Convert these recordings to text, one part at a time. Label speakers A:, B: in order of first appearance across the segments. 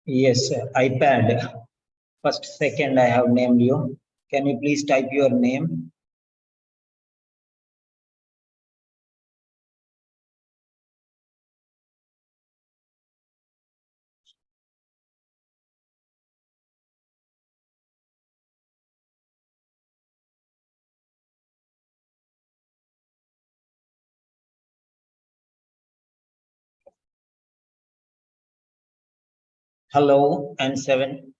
A: Yes, iPad. First, second, I have named you. Can you please type your name? Hello and seven.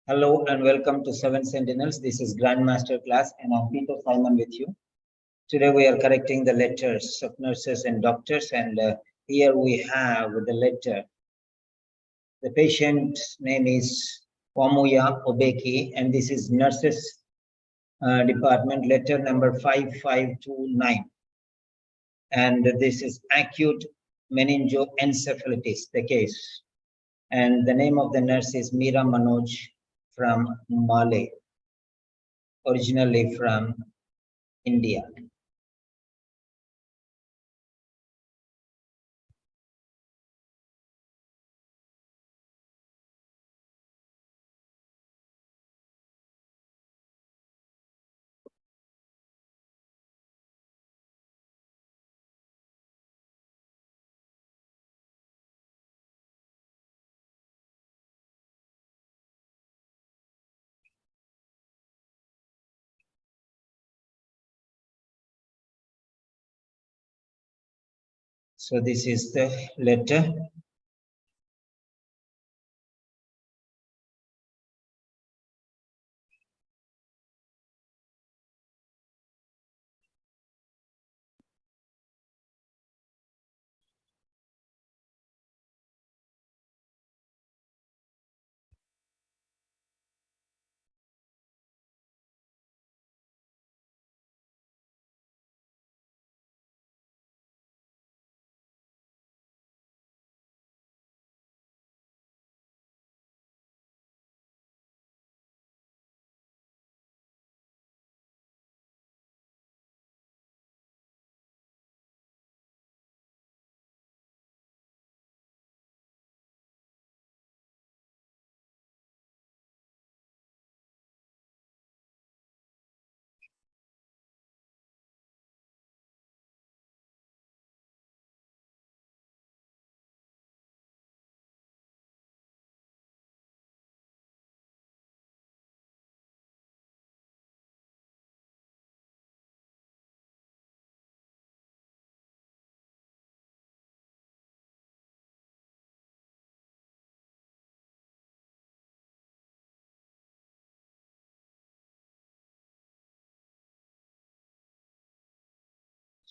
A: Hello and welcome to Seven Sentinels. This is Grandmaster class and I'm Peter Simon with you. Today we are correcting the letters of nurses and doctors, and here we have the letter. The patient's name is Vamuya Obeki, and this is nurses department, letter number 5529. And this is acute meningoencephalitis, the case. And the name of the nurse is Meera Manoj from Malay, originally from India. So this is the letter.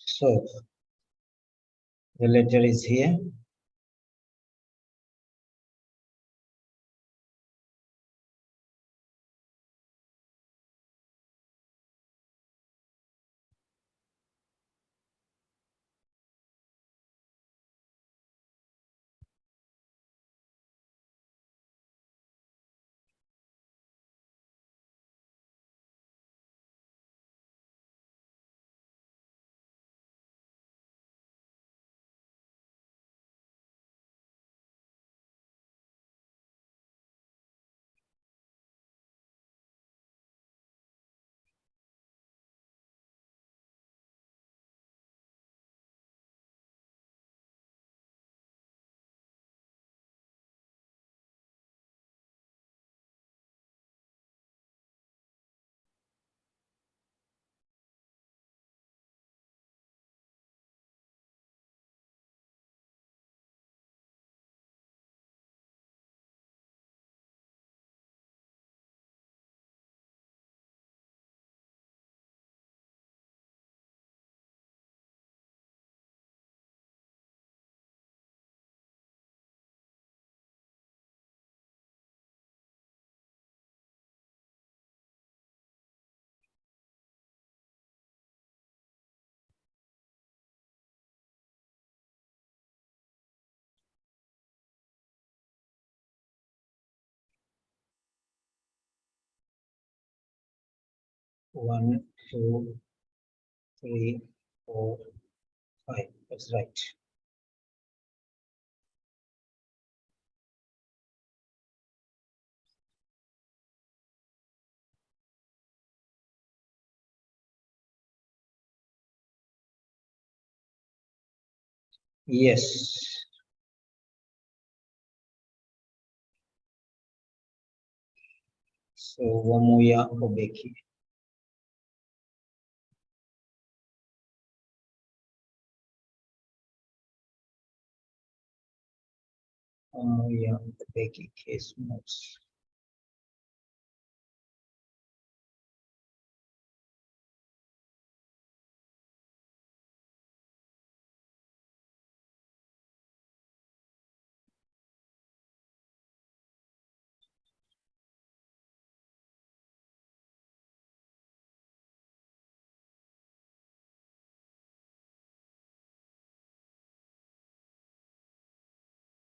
A: So the letter is here. One, two, three, four, five. That's right. Yes. So Vamuya, Obeki. Vamuya, Obeki case notes.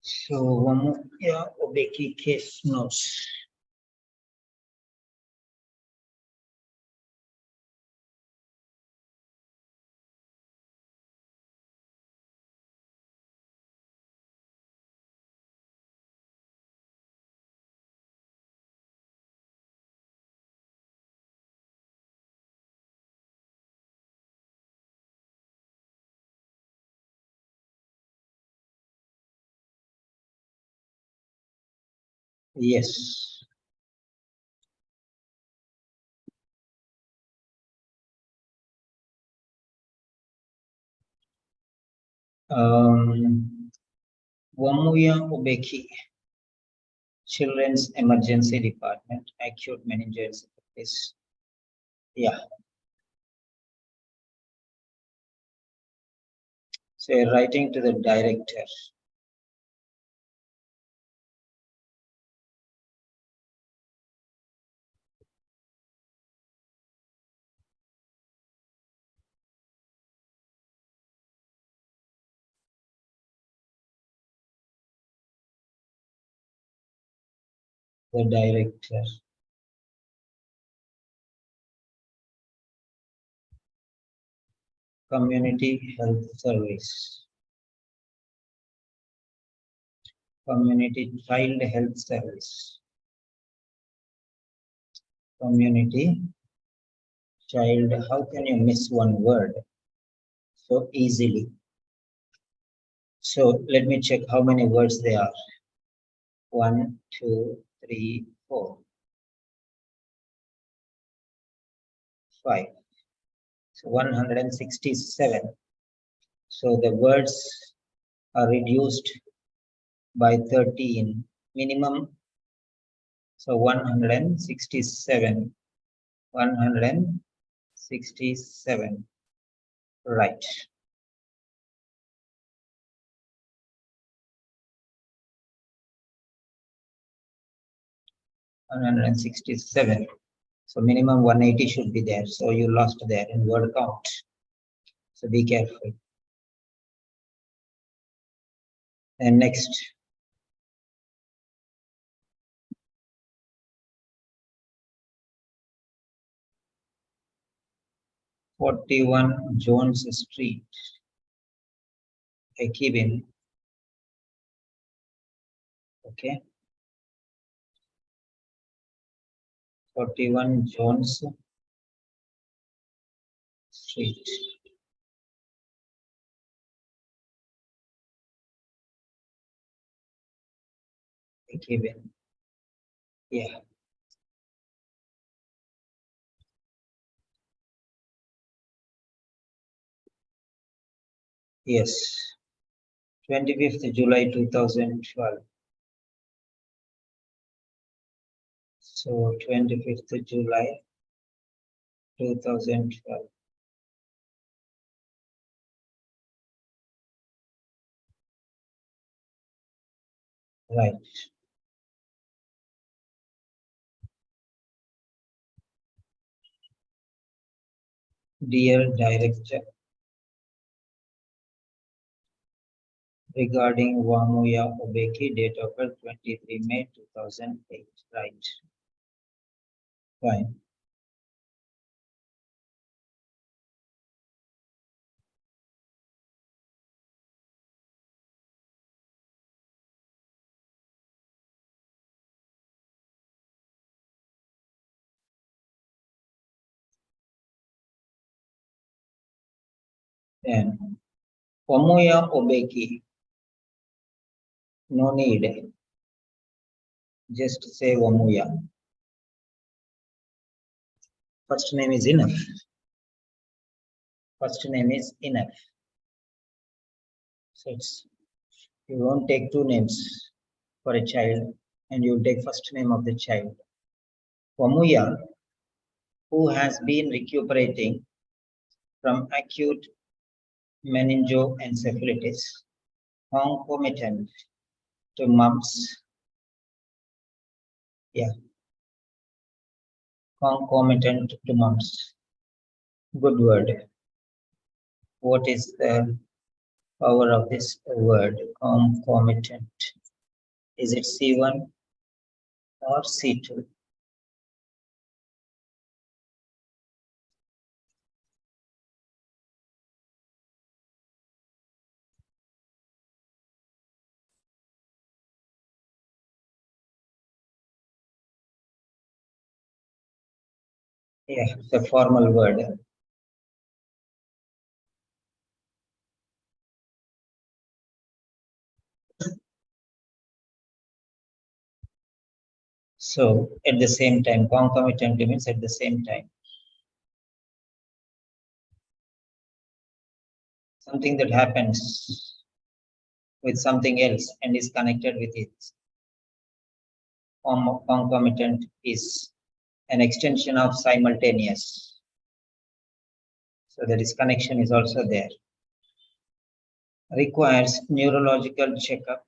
A: So Vamuya, Obeki case notes. Yes. Vamuya, Obeki, Children's Emergency Department, Acute Meningoencephalitis. Yeah. So you're writing to the director. The director. Community Health Service. Community Child Health Service. Community Child. How can you miss one word so easily? So let me check how many words there are. 1, 2, 3, 4, 5. So 167. So the words are reduced by 13. Minimum. So 167. 167. Right. 167. So minimum 180 should be there. So you lost there in word count. So be careful. And next. "41 Jones Street, Ekibin." Okay. 41 Jones Street. Ekibin. Yeah. Yes. 25th July 2012. So 25th July 2012. Right. Dear Director, regarding Vamuya Obeki, date of birth 23 May 2008. Right. Fine. Then Vamuya Obeki. No need. Just say Vamuya. First name is enough. First name is enough. So you won't take two names for a child, and you take first name of the child. Vamuya, who has been recuperating from acute meningoencephalitis, concomitant to mumps. Yeah, concomitant to mumps. Good word. What is the power of this word? Concomitant. Is it C1 or C2? Yeah, the formal word. So at the same time, concomitant means at the same time. Something that happens with something else and is connected with it. Concomitant is an extension of simultaneous. So that is connection is also there. Requires neurological checkup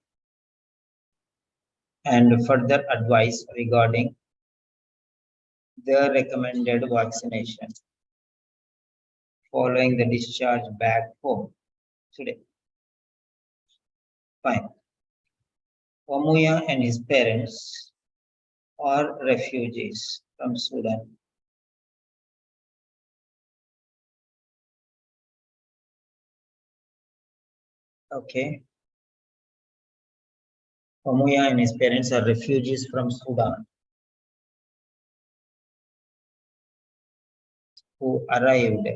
A: and further advice regarding the recommended vaccination following the discharge back home today. Fine. Vamuya and his parents are refugees from Sudan. Okay. Vamuya and his parents are refugees from Sudan who arrived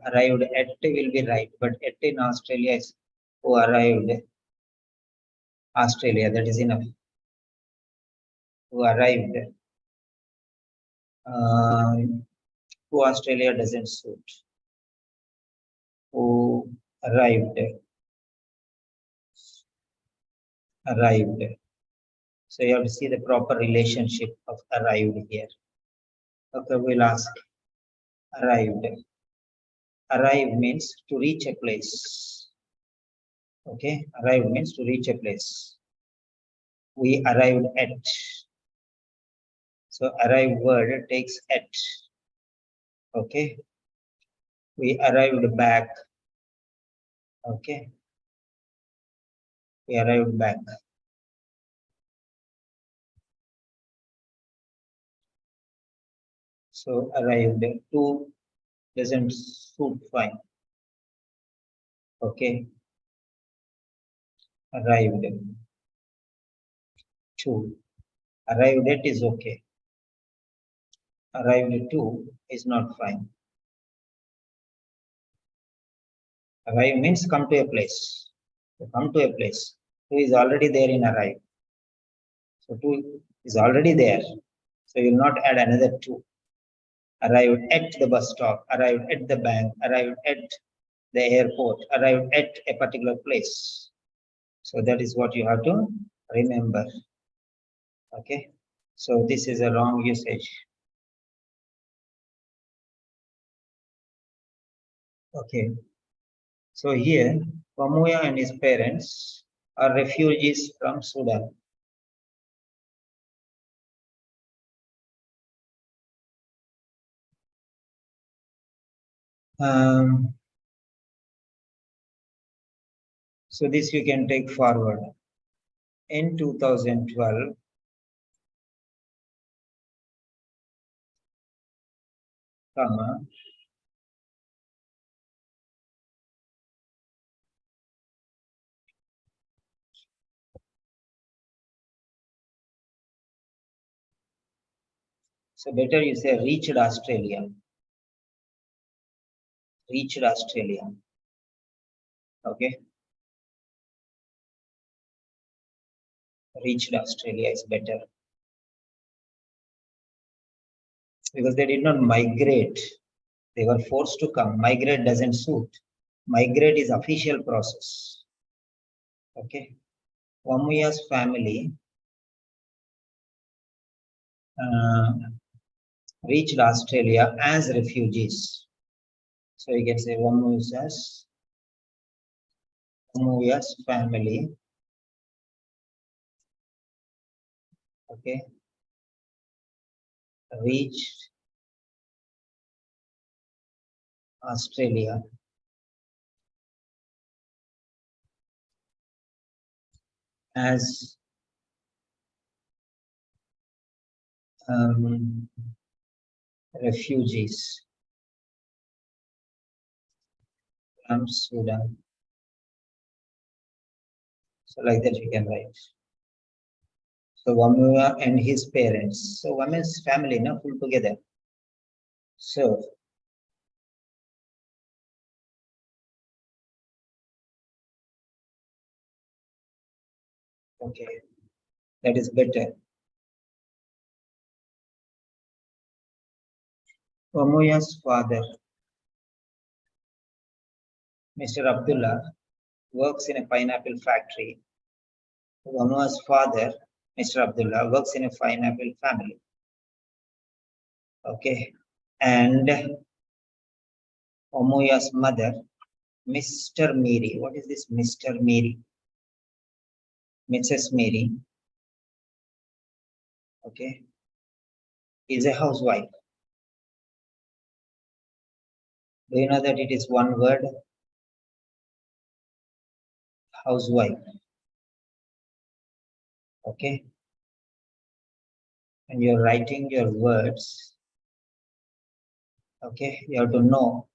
A: arrived at will be right, but at in Australia is who arrived Australia, that is enough. Who arrived who Australia doesn't suit. Who arrived. So you have to see the proper relationship of arrived here. Okay, we'll ask. Arrived. Arrive means to reach a place. Okay, arrive means to reach a place. We arrived at. So arrive word takes at. Okay. We arrived back. Okay. We arrived back. So arrived to doesn't suit fine. Okay. Arrived to. Arrived at is okay. Arrived to is not fine. Arrive means come to a place. So come to a place. To is already there in arrive. So to is already there. So you will not add another to. Arrived at the bus stop, arrived at the bank, arrived at the airport, arrived at a particular place. So that is what you have to remember. Okay. So this is a wrong usage. Okay. So here, Vamuya and his parents are refugees from Sudan. So this you can take forward. In 2012, So better you say reached Australia. Reached Australia. Okay. Reached Australia is better. Because they did not migrate. They were forced to come. Migrate doesn't suit. Migrate is official process. Okay. Vamuya's family reached Australia as refugees. So you can say Vamuya's family, okay, reached Australia as refugees from Sudan. So like that you can write. So Vamuya and his parents. So Vamuya's family, no, full together. So okay, that is better. Vamuya's father, Mr. Abdullah, works in a pineapple factory. Vamuya's father, Mr. Abdullah, works in a pineapple family. Okay, and Vamuya's mother, Mr. Meera. What is this Mr. Meera? Mrs. Meera. Okay, is a housewife. Do you know that it is one word? Housewife. Okay, and you're writing your words. Okay, you have to know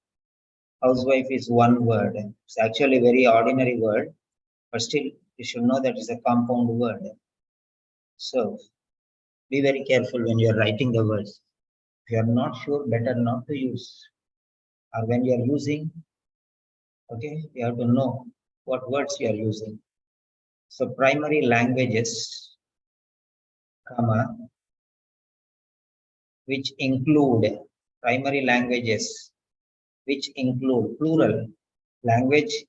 A: housewife is one word. It's actually a very ordinary word, but still you should know that it's a compound word. So be very careful when you're writing the words. If you are not sure, better not to use. Or when you are using, okay, you have to know what words you are using. So primary languages, comma, which include primary languages, which include plural. Language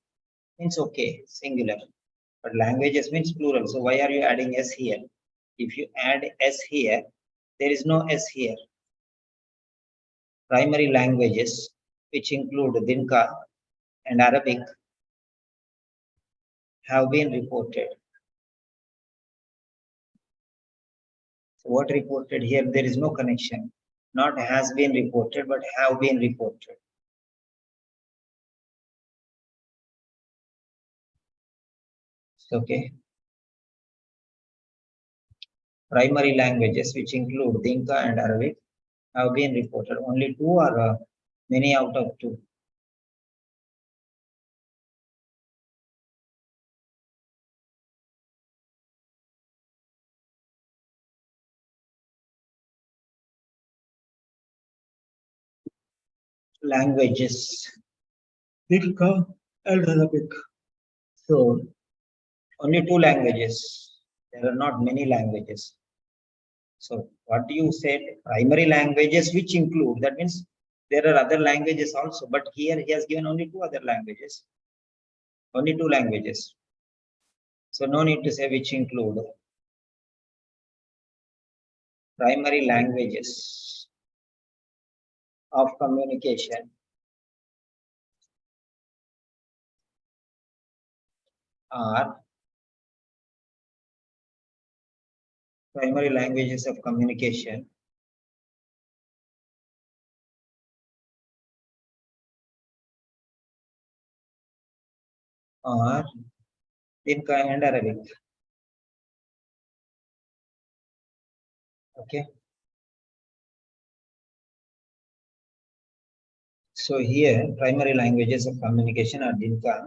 A: means okay, singular, but languages means plural. So why are you adding S here? If you add S here, there is no S here. Primary languages, which include Dinka and Arabic, have been reported. So what reported here? There is no connection. Not has been reported, but have been reported. Okay. Primary languages, which include Dinka and Arabic, have been reported. Only two or many out of two? Languages, Dinka and Arabic. So only two languages. There are not many languages. So what you said, primary languages which include, that means there are other languages also, but here he has given only two other languages. Only two languages. So no need to say which include. Primary languages of communication are primary languages of communication are Dinka and Arabic. Okay. So here primary languages of communication are Dinka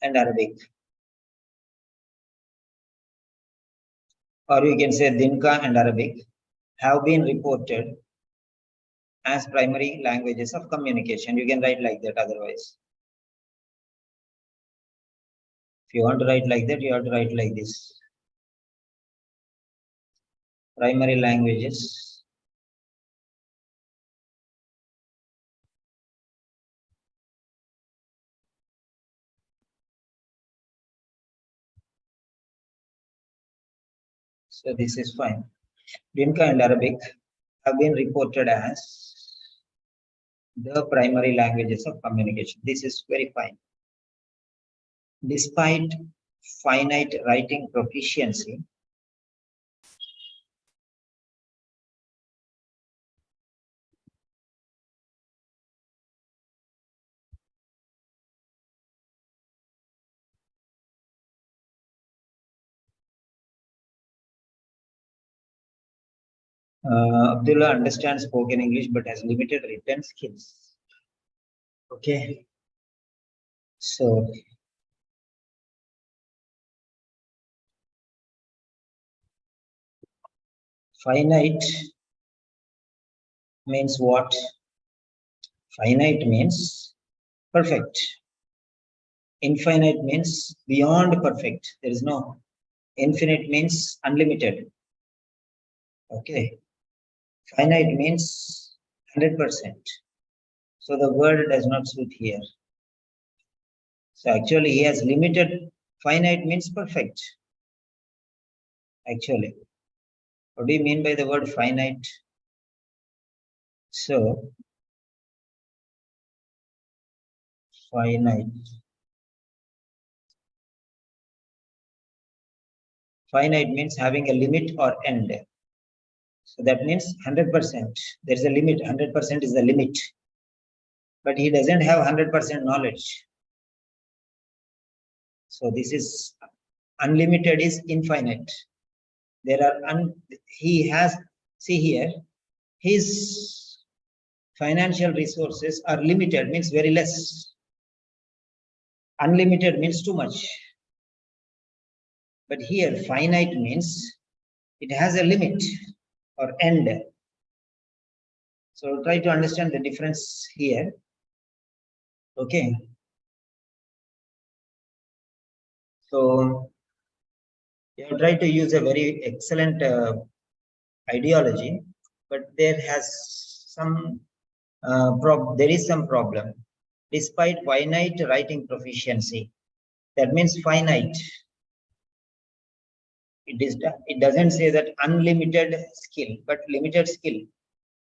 A: and Arabic. Or you can say Dinka and Arabic have been reported as primary languages of communication. You can write like that otherwise. If you want to write like that, you have to write like this. Primary languages so this is fine. Dinka and Arabic have been reported as the primary languages of communication. This is very fine. Despite finite writing proficiency, Abdullah understands spoken English but has limited written skills. Okay. So finite means what? Finite means perfect. Infinite means beyond perfect. There is no. Infinite means unlimited. Okay. Finite means 100%. So the word does not suit here. So actually he has limited. Finite means perfect. Actually. What do you mean by the word finite? So finite. Finite means having a limit or end. So that means 100%. There is a limit. 100% is the limit. But he doesn't have 100% knowledge. So this is unlimited is infinite. There are he has, see here, his financial resources are limited, means very less. Unlimited means too much. But here finite means it has a limit or end. So try to understand the difference here. Okay. So you have tried to use a very excellent ideology, but there has some there is some problem. Despite finite writing proficiency, that means finite. It doesn't say that unlimited skill, but limited skill.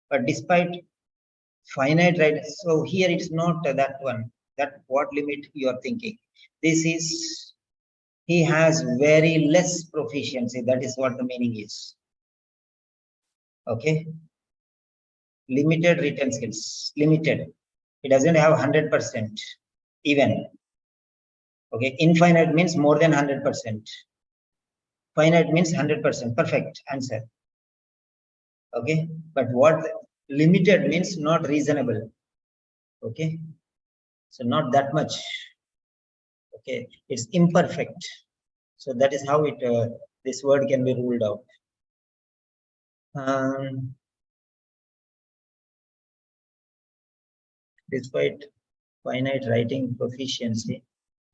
A: But despite finite writing, so here it's not that one. That what limit you are thinking. This is he has very less proficiency. That is what the meaning is. Okay. Limited written skills. Limited. It doesn't have 100% even. Okay. Infinite means more than 100%. Finite means 100%. Perfect answer. Okay. But what limited means not reasonable. Okay. So not that much. Okay. It's imperfect. So that is how it this word can be ruled out. Despite finite writing proficiency,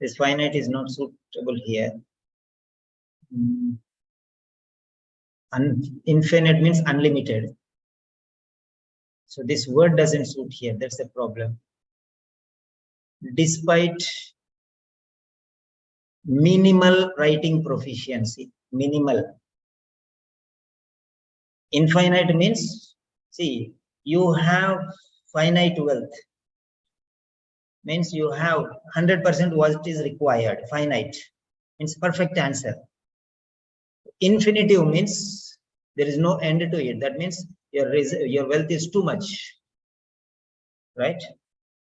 A: this finite is not suitable here. Infinite means unlimited. So this word doesn't suit here. That's the problem. Despite minimal writing proficiency, minimal. Infinite means, see, you have finite wealth. Means you have 100% what is required. Finite means perfect answer. Infinitive means there is no end to it. That means your wealth is too much, right?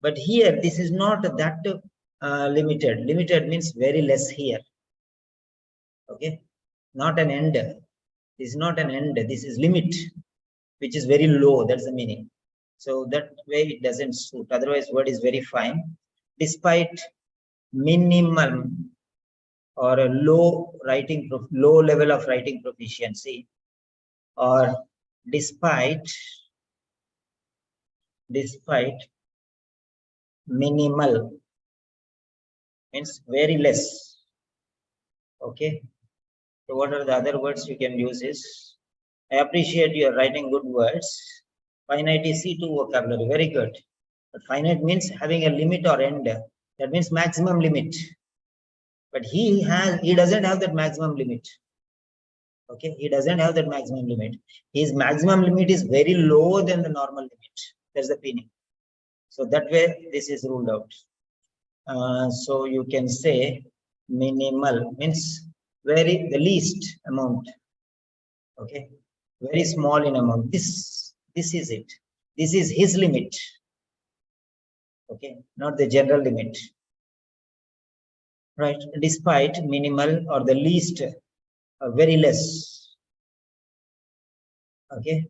A: But here this is not that limited. Limited means very less here. Okay, not an end. This is not an end. This is limit, which is very low. That's the meaning. So that way it doesn't suit. Otherwise, word is very fine. Despite minimum or a low level of writing proficiency, or despite Despite minimal means very less. Okay. So what are the other words you can use is, I appreciate you are writing good words. Finite is C2 vocabulary, very good. But finite means having a limit or end. That means maximum limit. But he doesn't have that maximum limit. Okay, he doesn't have that maximum limit. His maximum limit is very lower than the normal limit. That's the meaning. So that way this is ruled out. So you can say minimal means the least amount. Okay, very small in amount. This is it. This is his limit. Okay, not the general limit. Right, despite minimal or the least, very less. Okay,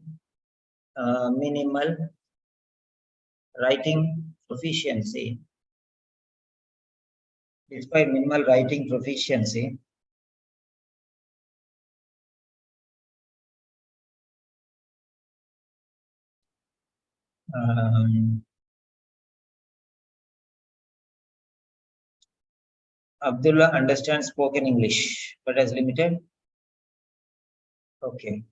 A: minimal writing proficiency. Despite minimal writing proficiency, Abdullah understands spoken English, but as limited. Okay.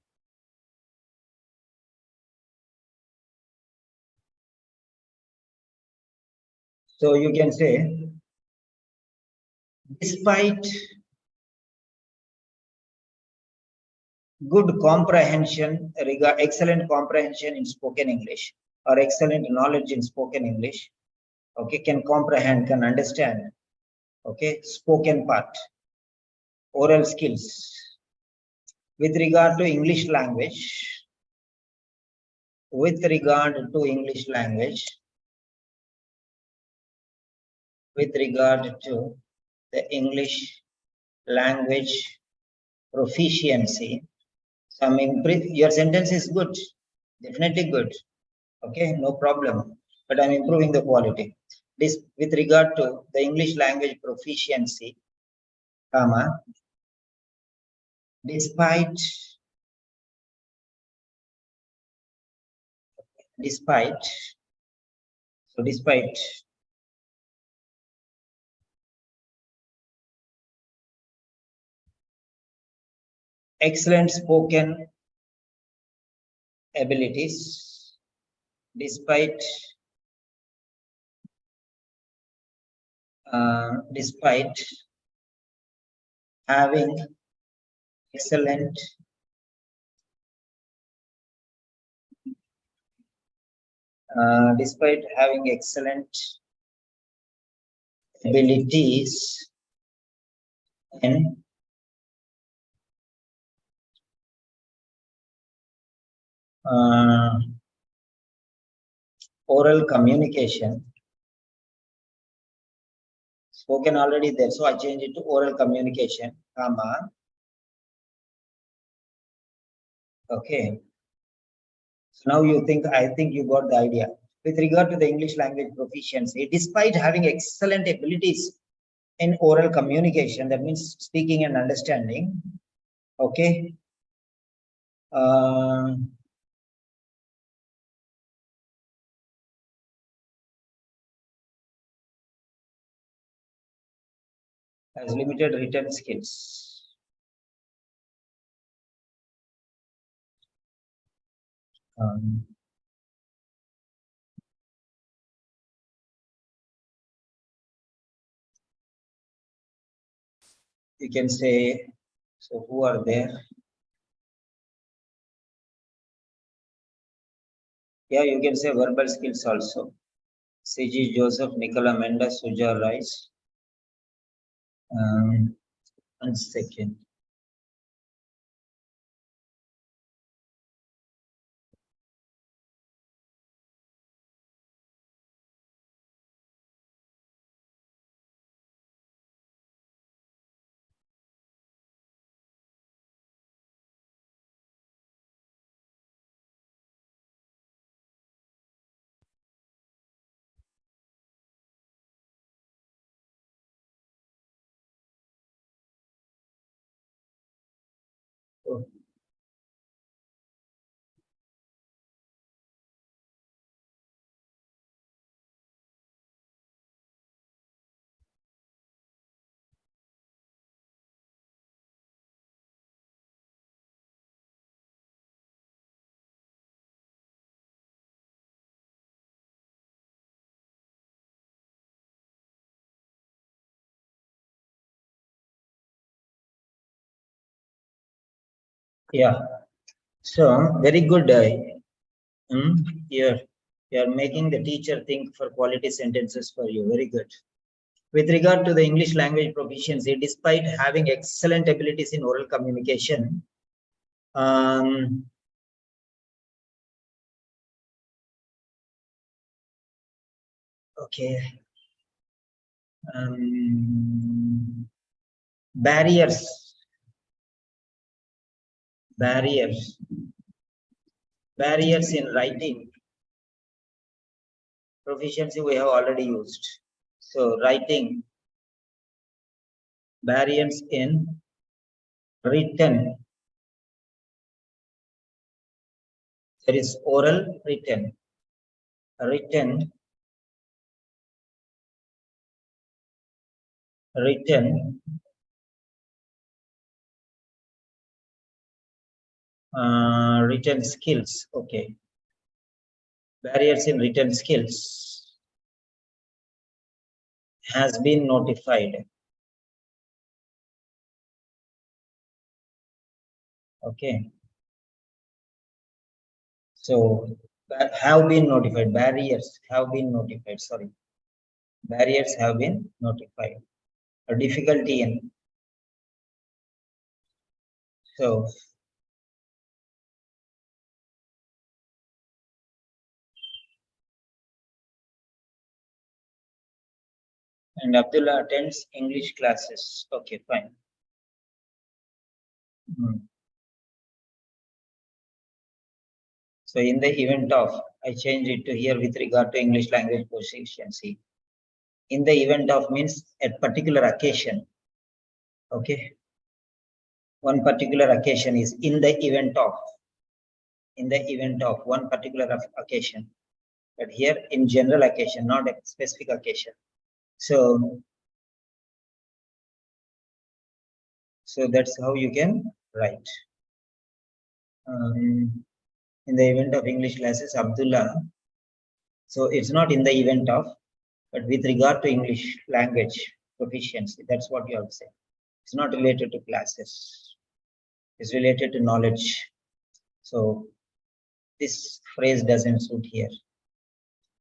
A: So you can say, despite good comprehension, excellent comprehension in spoken English, or excellent knowledge in spoken English, okay, can comprehend, can understand, okay, spoken part, oral skills. With regard to English language, with regard to English language, with regard to the English language proficiency, your sentence is good, definitely good. Okay, no problem. But I'm improving the quality. This with regard to the English language proficiency, comma, despite excellent spoken abilities, despite having excellent abilities in oral communication. Spoken already there, so I change it to oral communication, comma. Okay. So now I think you got the idea. With regard to the English language proficiency, despite having excellent abilities in oral communication, that means speaking and understanding, okay, has limited written skills. You can say, so who are there? Yeah, you can say verbal skills also. CG Joseph, Nicola Mendes, Suja Rice. 1 second. Yeah. So very good. You're making the teacher think for quality sentences for you. Very good. With regard to the English language proficiency, despite having excellent abilities in oral communication, okay, barriers in writing proficiency we have already used. So writing barriers in written, there is oral, written written written skills. Okay, barriers in written skills has been notified. Okay, so have been notified. Barriers have been notified. Sorry, barriers have been notified. A difficulty in. So and Abdullah attends English classes. Okay, fine. So in the event of, I change it to here with regard to English language proficiency. In the event of means at particular occasion. Okay. One particular occasion is in the event of. In the event of one particular occasion. But here in general occasion, not a specific occasion. So that's how you can write. In the event of English classes, Abdullah. So it's not in the event of, but with regard to English language proficiency, that's what you have to say. It's not related to classes. It's related to knowledge. So this phrase doesn't suit here.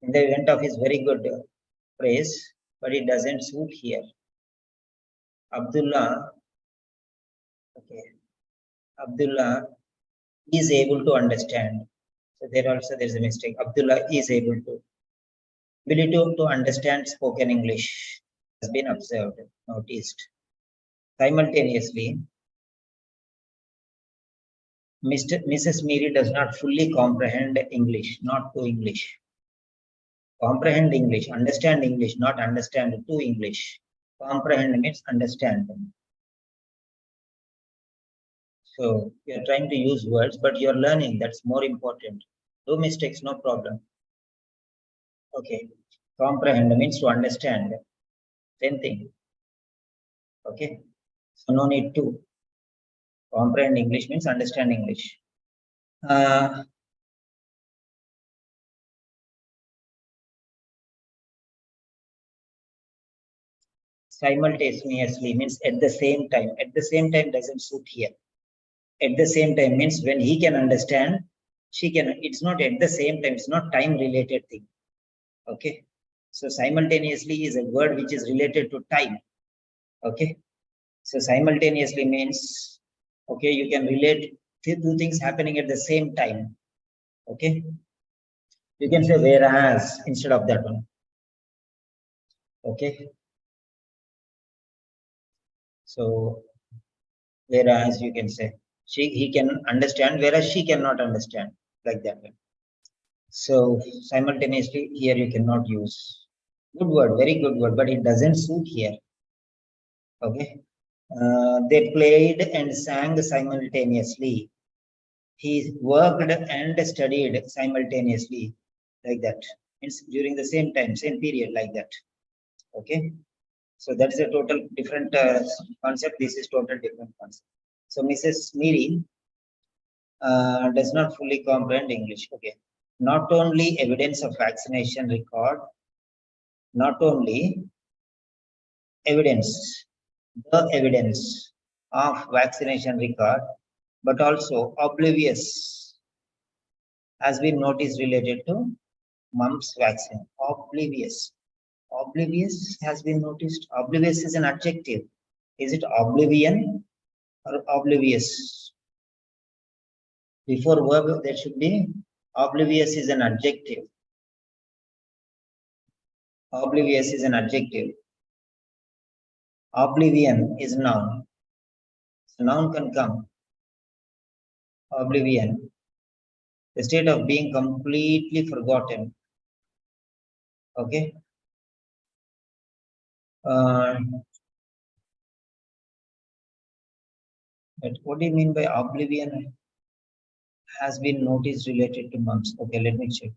A: In the event of is very good phrase, but it doesn't suit here. Abdullah, okay. Abdullah is able to understand. So there's a mistake. Abdullah is able to. Ability to understand spoken English has been observed, noticed. Simultaneously, Mrs. Meera does not fully comprehend English, not to English. Comprehend English, understand English, not understand to English. Comprehend means understand. So you're trying to use words, but you're learning. That's more important. Do mistakes, no problem. Okay. Comprehend means to understand. Same thing. Okay. So no need to. Comprehend English means understand English. Simultaneously means at the same time. At the same time doesn't suit here. At the same time means when he can understand, she can. It's not at the same time. It's not time related thing. Okay. So simultaneously is a word which is related to time. Okay. So simultaneously means, okay, you can relate two things happening at the same time. Okay. You can say whereas instead of that one. Okay. So whereas you can say he can understand, whereas she cannot understand, like that one. So simultaneously here you cannot use. Good word, very good word, but it doesn't suit here. Okay. They played and sang simultaneously. He worked and studied simultaneously, like that. It's during the same time, same period, like that. Okay. So that's a total different concept. This is total different concept. So Mrs. Meera does not fully comprehend English. Okay. Not only evidence of vaccination record, not only evidence, the evidence of vaccination record but also oblivious has been noticed related to mumps vaccine. Oblivious. Oblivious has been noticed. Oblivious is an adjective. Is it oblivion or oblivious? Before verb, there should be oblivious is an adjective. Oblivious is an adjective. Oblivion is noun. So noun can come. Oblivion. The state of being completely forgotten. Okay. But what do you mean by oblivion has been noticed related to mumps? Okay, let me check.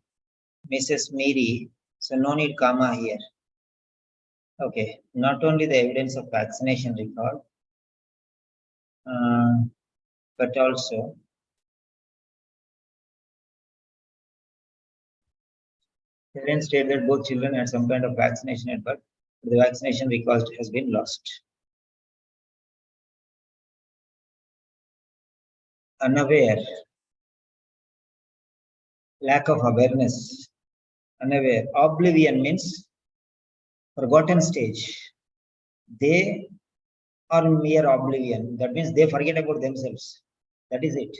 A: Mrs. Meera, so no need comma here. Okay, not only the evidence of vaccination record, but also parents state that both children had some kind of vaccination at birth, but the vaccination record has been lost. Unaware, lack of awareness, unaware. Oblivion means forgotten stage. They are mere oblivion. That means they forget about themselves. That is it.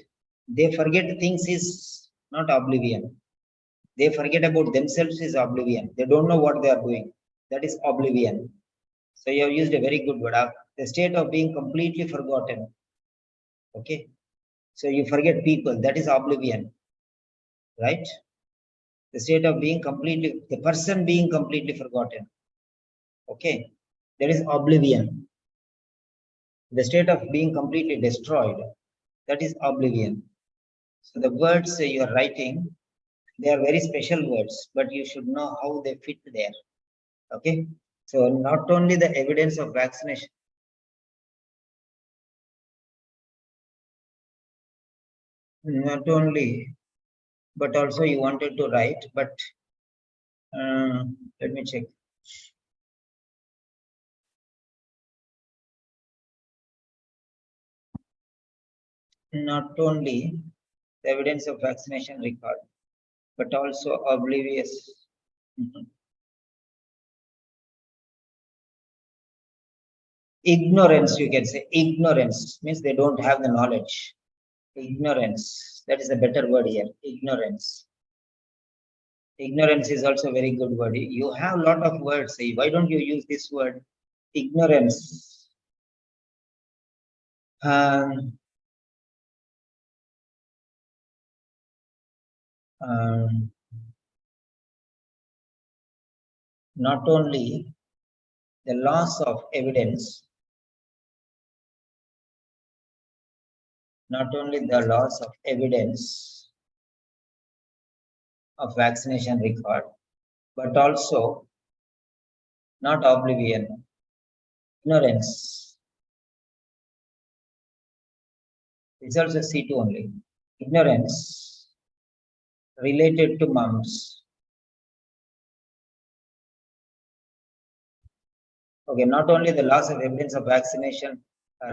A: They forget things is not oblivion. They forget about themselves is oblivion. They don't know what they are doing. That is oblivion. So you have used a very good word. The state of being completely forgotten. Okay. So you forget people. That is oblivion. Right? The state of being completely, the person being completely forgotten. Okay. That is oblivion. The state of being completely destroyed. That is oblivion. So the words you are writing, they are very special words, but you should know how they fit there. Okay. So not only the evidence of vaccination. Not only, but also you wanted to write, but let me check. Not only the evidence of vaccination record, but also oblivious. Ignorance, you can say. Ignorance means they don't have the knowledge. Ignorance, that is a better word here. Ignorance. Ignorance is also a very good word. You have a lot of words. Why don't you use this word? Ignorance. Not only the loss of evidence, not only the loss of evidence of vaccination record, but also not oblivion, ignorance. It's also C2 only. Ignorance related to mumps. Okay, not only the loss of evidence of vaccination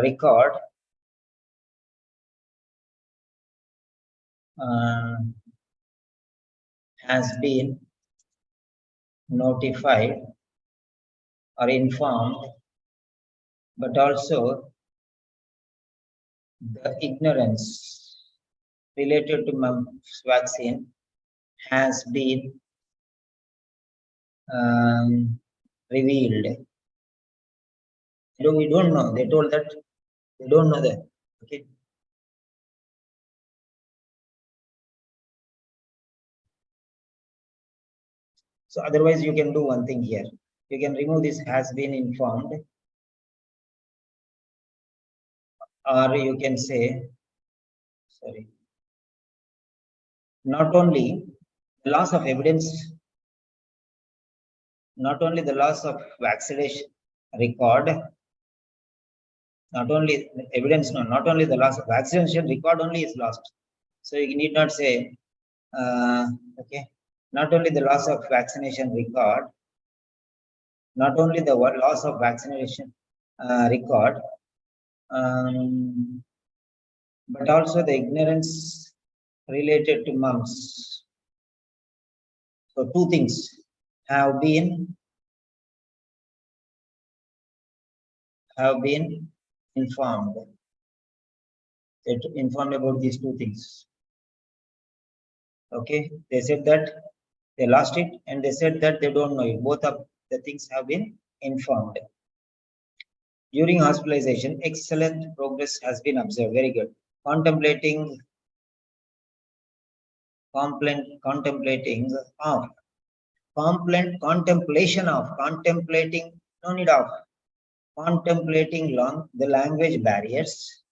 A: record, has been notified or informed, but also the ignorance related to mumps vaccine has been revealed. We don't know. They told that they don't know that. Okay. So otherwise, you can do one thing here. You can remove this has been informed, or you can say, sorry, not only the loss of evidence, not only the loss of vaccination record, not only evidence, no, not only the loss of vaccination record only is lost. So you need not say, okay, not only the loss of vaccination record, not only the loss of vaccination record, but also the ignorance related to mumps. So two things have been informed. They informed about these two things. Okay, they said that they lost it, and they said that they don't know it. Both of the things have been informed. During hospitalization, excellent progress has been observed. Very good. Contemplating of contemplation of contemplating no need of contemplating long the language barriers.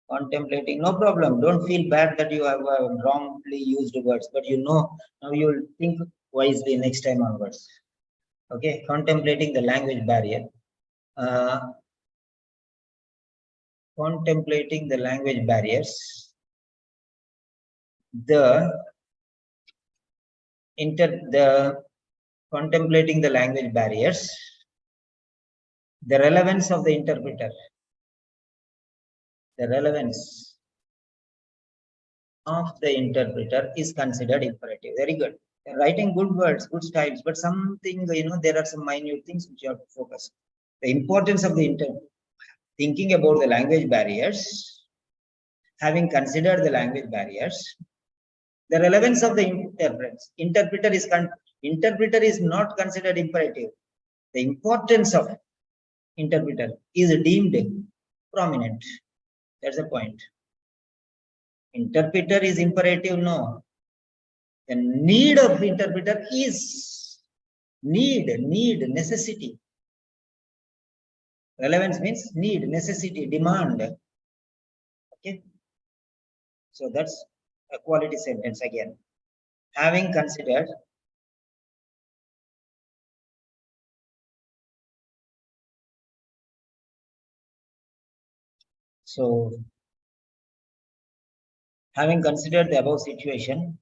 A: Contemplating, no problem. Don't feel bad that you have wrongly used words, but you know now you will think wisely next time onwards. Okay, contemplating the language barrier. Contemplating the language barriers. The contemplating the language barriers. The relevance of the interpreter. The relevance of the interpreter is considered imperative. Very good. You're writing good words, good styles, but something, there are some minute things which you have to focus. The importance of the thinking about the language barriers, having considered the language barriers, the relevance of the interpreter is not considered imperative. The importance of interpreter is deemed prominent. That's the point. Interpreter is imperative, no. The need of interpreter is necessity. Relevance means need, necessity, demand. Okay. So that's a quality sentence again. Having considered the above situation,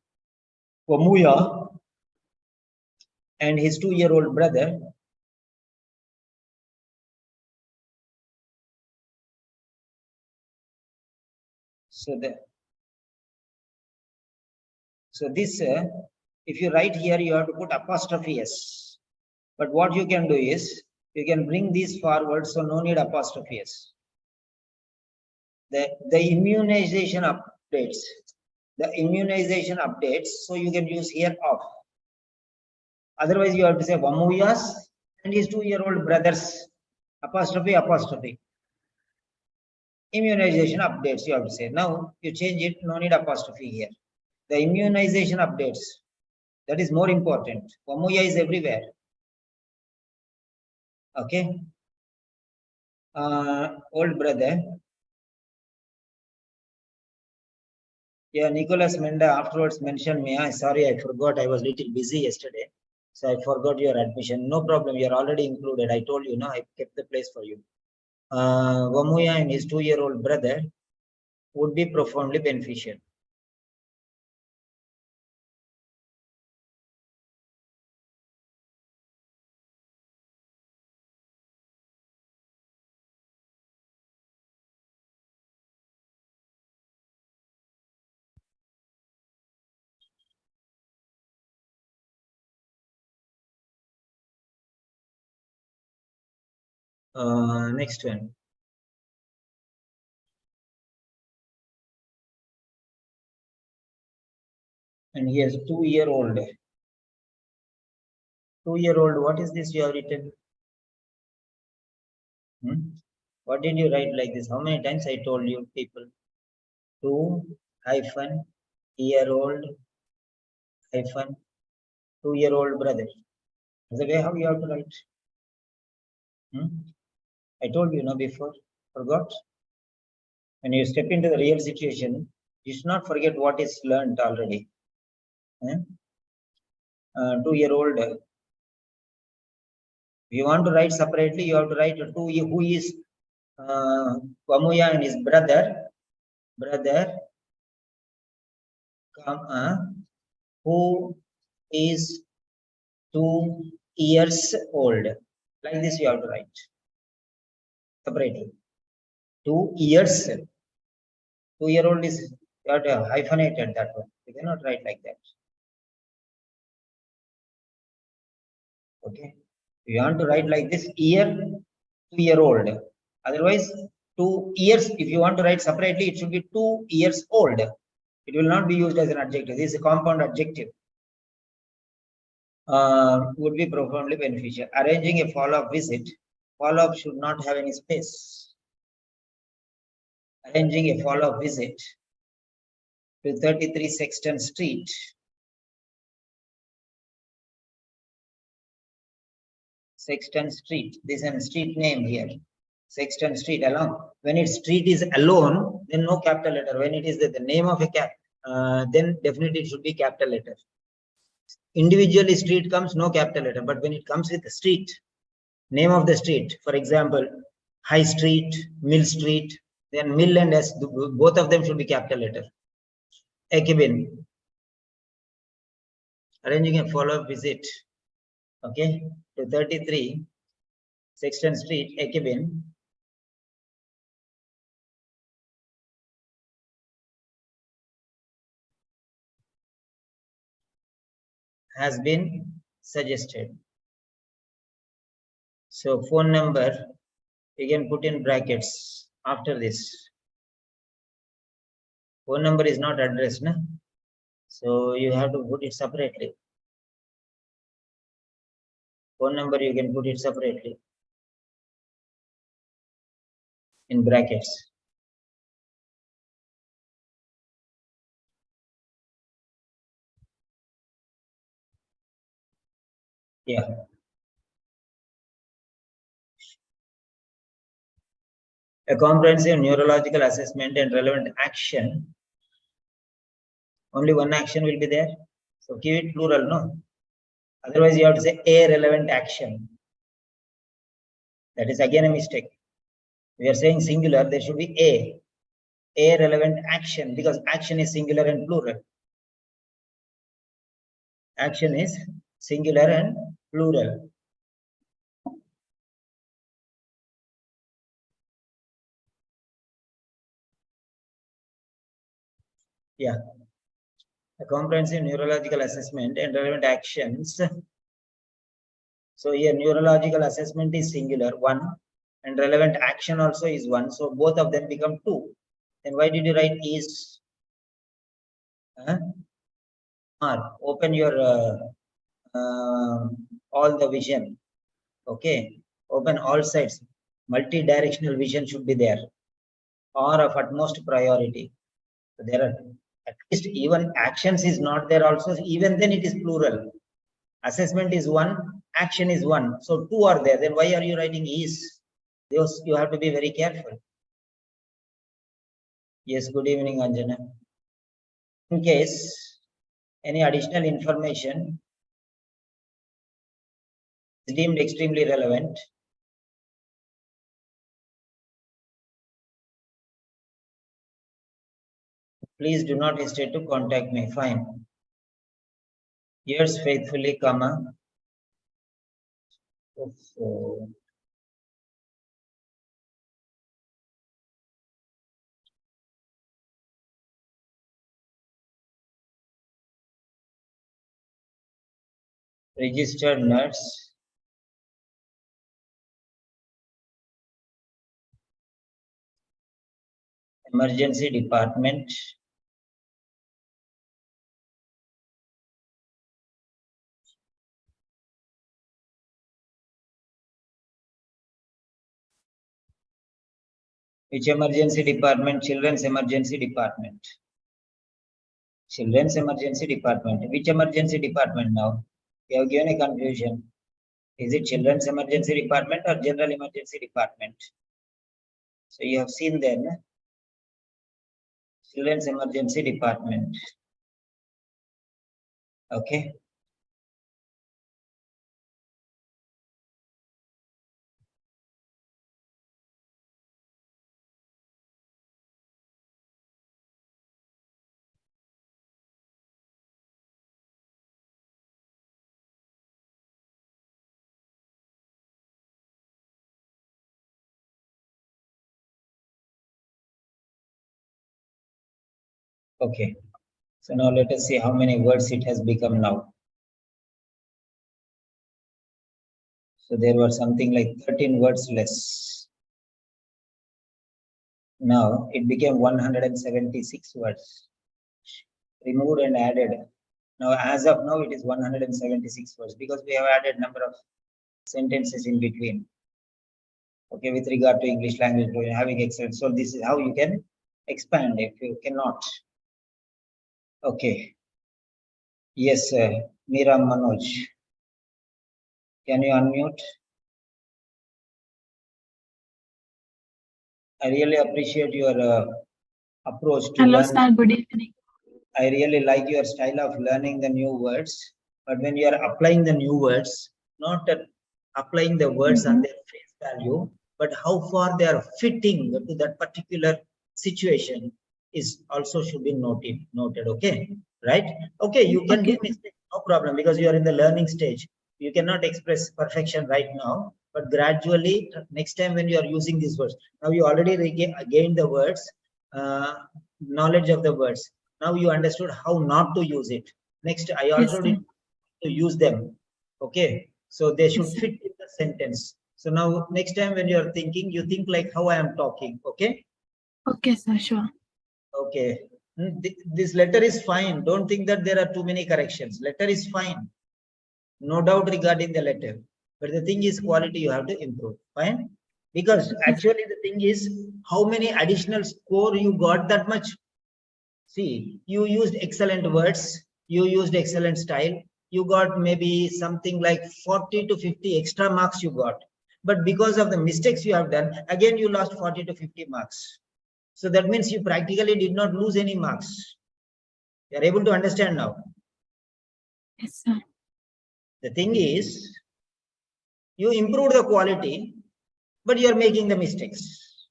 A: Vamuya and his 2-year-old brother if you write here, you have to put apostrophe S. But what you can do is, you can bring these forward, so no need apostrophe S. The immunization updates. So you can use here off. Otherwise, you have to say Vamuyas and his 2-year-old brothers. Apostrophe. Immunization updates, you have to say. Now, you change it, no need apostrophe here. The immunization updates. That is more important. Vamuya is everywhere. Okay. Old brother. Yeah, Nicholas Menda afterwards mentioned me. Sorry, I forgot. I was a little busy yesterday. So I forgot your admission. No problem. You're already included. I told you, I kept the place for you. Vamuya and his 2-year-old brother would be profoundly beneficial. Next one. And he has 2-year-old. 2-year-old, what is this you have written? What did you write like this? How many times I told you people? 2-year-old 2-year-old brother. That's the way how you have to write. I told you before. Forgot? When you step into the real situation, you should not forget what is learned already. 2-year-old. If you want to write separately, you have to write who is Vamuya and his brother, who is 2 years old. Like this you have to write separately. 2 years. 2-year-old is got hyphenated that one. You cannot write like that. Okay. You want to write like this year, 2-year-old. Otherwise, 2 years, if you want to write separately, it should be 2 years old. It will not be used as an adjective. This is a compound adjective. Would be profoundly beneficial. Arranging a follow-up visit. Follow-up should not have any space. Arranging a follow-up visit to 33 Sexton Street. Sexton Street. This is a street name here. Sexton Street alone. When its street is alone, then no capital letter. When it is the name of a then definitely it should be capital letter. Individually street comes, no capital letter. But when it comes with the street, name of the street, for example, High Street, Mill Street, then Mill and S, both of them should be capital letter. Ekibin. Arranging a follow-up visit, okay, to 33 Sexton Street, Ekibin. Has been suggested. So phone number, you can put in brackets after this. Phone number is not addressed, no? So you have to put it separately. Phone number, you can put it separately in brackets. Yeah. A comprehensive neurological assessment and relevant action. Only one action will be there. So give it plural, no? Otherwise, you have to say a relevant action. That is again a mistake. We are saying singular, there should be a relevant action, because action is singular and plural. Action is singular and plural. Yeah. A comprehensive neurological assessment and relevant actions. So here neurological assessment is singular, 1, and relevant action also is 1. So both of them become 2. Then why did you write is? Open your all the vision. Okay. Open all sides. Multi-directional vision should be there, or of utmost priority. So there are at least even actions is not there also. Even then it is plural. Assessment is 1, action is 1. So 2 are there. Then why are you writing is? Those you have to be very careful. Yes, good evening, Anjana. In case any additional information is deemed extremely relevant, please do not hesitate to contact me. Fine. Yours faithfully, comma. So, registered nurse, emergency department, which emergency department? Children's emergency department. Children's emergency department. Which emergency department now? You have given a confusion. Is it children's emergency department or general emergency department? So you have seen there, no? Children's emergency department. Okay. Okay. So now let us see how many words it has become now. So there were something like 13 words less. Now it became 176 words. Removed and added. Now as of now it is 176 words because we have added number of sentences in between. Okay, with regard to English language, having excellent. So this is how you can expand if you cannot. Okay. Yes, Meera, Manoj. Can you unmute? I really appreciate your approach to
B: Hello,
A: learn.
B: sir. Good evening.
A: I really like your style of learning the new words, but when you are applying the new words, not applying the words on their face value, but how far they are fitting to that particular situation is also should be noted. Okay, right? Okay, you can do mistakes, no problem, because you are in the learning stage. You cannot express perfection right now, but gradually, next time when you are using these words, now you already gained the words, knowledge of the words. Now you understood how not to use it. Next, I also need to use them. Okay, so they should fit in the sentence. So now next time when you are thinking, you think like how I am talking. Okay.
B: Okay, sir. Sure.
A: Okay. This letter is fine. Don't think that there are too many corrections. Letter is fine. No doubt regarding the letter. But the thing is quality you have to improve. Fine. Because actually the thing is how many additional score you got that much. See, you used excellent words, you used excellent style, you got maybe something like 40 to 50 extra marks you got. But because of the mistakes you have done, again you lost 40 to 50 marks. So that means you practically did not lose any marks. You are able to understand now.
B: Yes, sir.
A: The thing is, you improve the quality, but you are making the mistakes.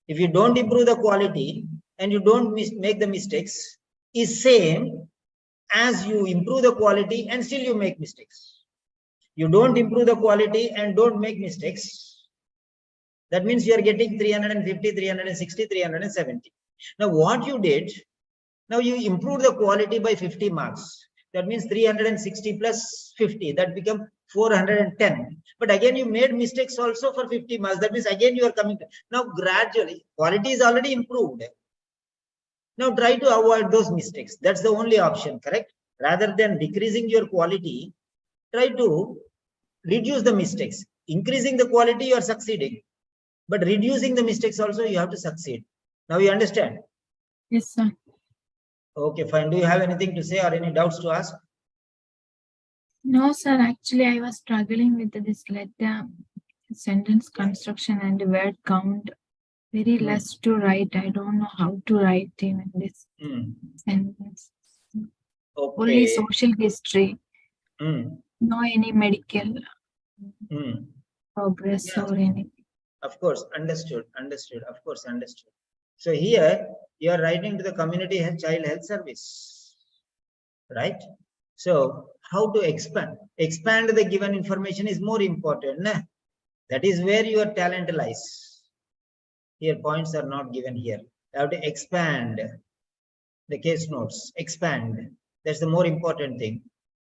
A: If you don't improve the quality and you don't make the mistakes, is same as you improve the quality and still you make mistakes. You don't improve the quality and don't make mistakes. That means you are getting 350, 360, 370. Now what you did, now you improve the quality by 50 marks. That means 360 plus 50, that become 410. But again, you made mistakes also for 50 marks. That means again you are coming to, now gradually, quality is already improved. Now try to avoid those mistakes. That's the only option, correct? Rather than decreasing your quality, try to reduce the mistakes. Increasing the quality, you are succeeding. But reducing the mistakes also, you have to succeed. Now you understand?
B: Yes, sir.
A: Okay, fine. Do you have anything to say or any doubts to ask?
B: No, sir. Actually, I was struggling with this letter, sentence construction and word count. Very less to write. I don't know how to write even this sentence.
A: Okay.
B: Only social history. No any medical progress or anything.
A: Of course, understood. Of course, understood. So here you are writing to the community child health service, right? So how to expand? Expand the given information is more important. Nah? That is where your talent lies. Here points are not given here. You have to expand the case notes. Expand. That's the more important thing.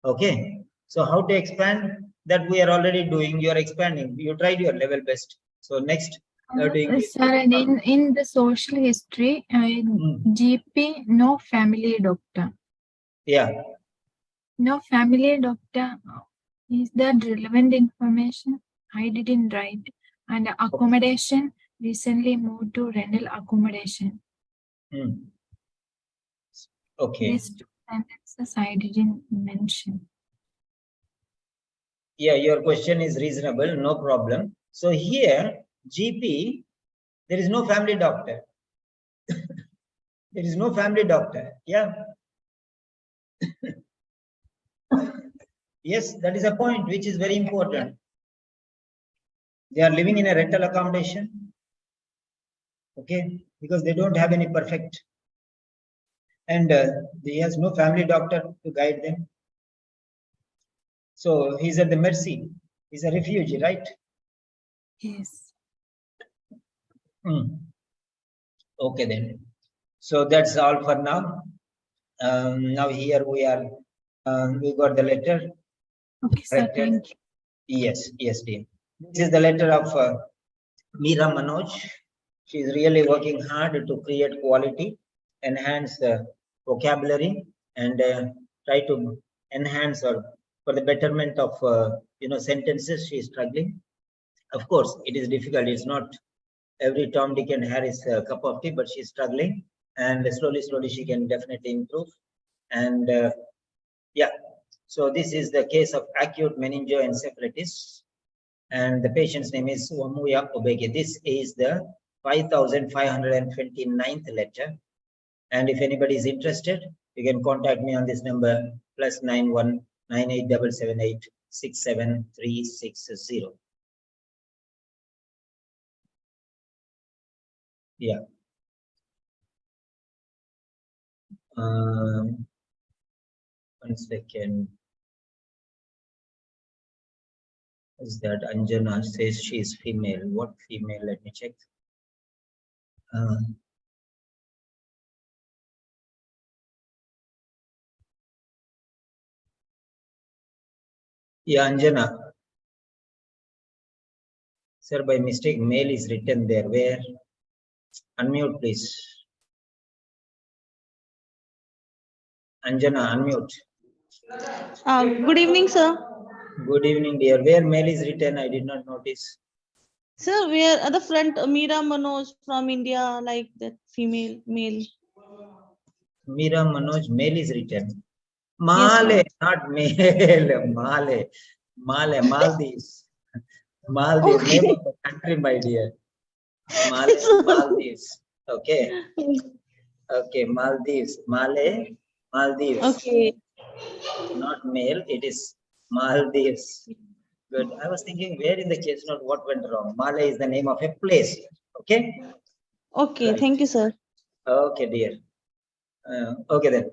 A: Okay. So how to expand? That we are already doing. You are expanding. You tried your level best. So next,
B: sir, in the social history, GP, no family doctor.
A: Yeah.
B: No family doctor. Is that relevant information? I didn't write. And accommodation, recently moved to rental accommodation.
A: Okay.
B: These two sentences I didn't mention.
A: Yeah, your question is reasonable, no problem. So here, GP, there is no family doctor. There is no family doctor. Yeah. Yes, that is a point which is very important. They are living in a rental accommodation. Okay, because they don't have any perfect. And he has no family doctor to guide them. So he's at the mercy. He's a refugee, right?
B: Yes.
A: Okay then. So that's all for now. Now here we are, we got the letter.
B: Okay, sir.
A: Corrected.
B: Thank you.
A: Yes, yes, dear. This is the letter of Meera Manoj. She is really working hard to create quality, enhance vocabulary, and try to enhance or for the betterment of sentences. She is struggling. Of course, it is difficult. It's not every Tom, Dick, and Harry's cup of tea, but she's struggling, and slowly, slowly, she can definitely improve. And yeah, so this is the case of acute meningoencephalitis, and the patient's name is Vamuya Obeki. This is the 5529th letter. And if anybody is interested, you can contact me on this number +91 98778 67360. Yeah. One second. Is that Anjana says she is female? What female? Let me check. Yeah, Anjana. Sir, by mistake, male is written there. Where? Unmute, please. Anjana, unmute.
C: Good evening, sir.
A: Good evening, dear. Where male is written? I did not notice.
C: Sir, we are at the front, Meera Manoj from India, like that female, male.
A: Meera Manoj, male is written.
C: Yes,
A: Male,
C: sir.
A: not male. Male. Male, Maldives. Maldives,
C: Okay.
A: name of the country, my dear. Male, Maldives. Okay. Okay, Maldives. Male, Maldives.
C: Okay.
A: Not male, it is Maldives. Good. I was thinking where in the case note what went wrong. Male is the name of a place. Okay.
C: Okay.
A: Right.
C: Thank you, sir.
A: Okay, dear. Okay then.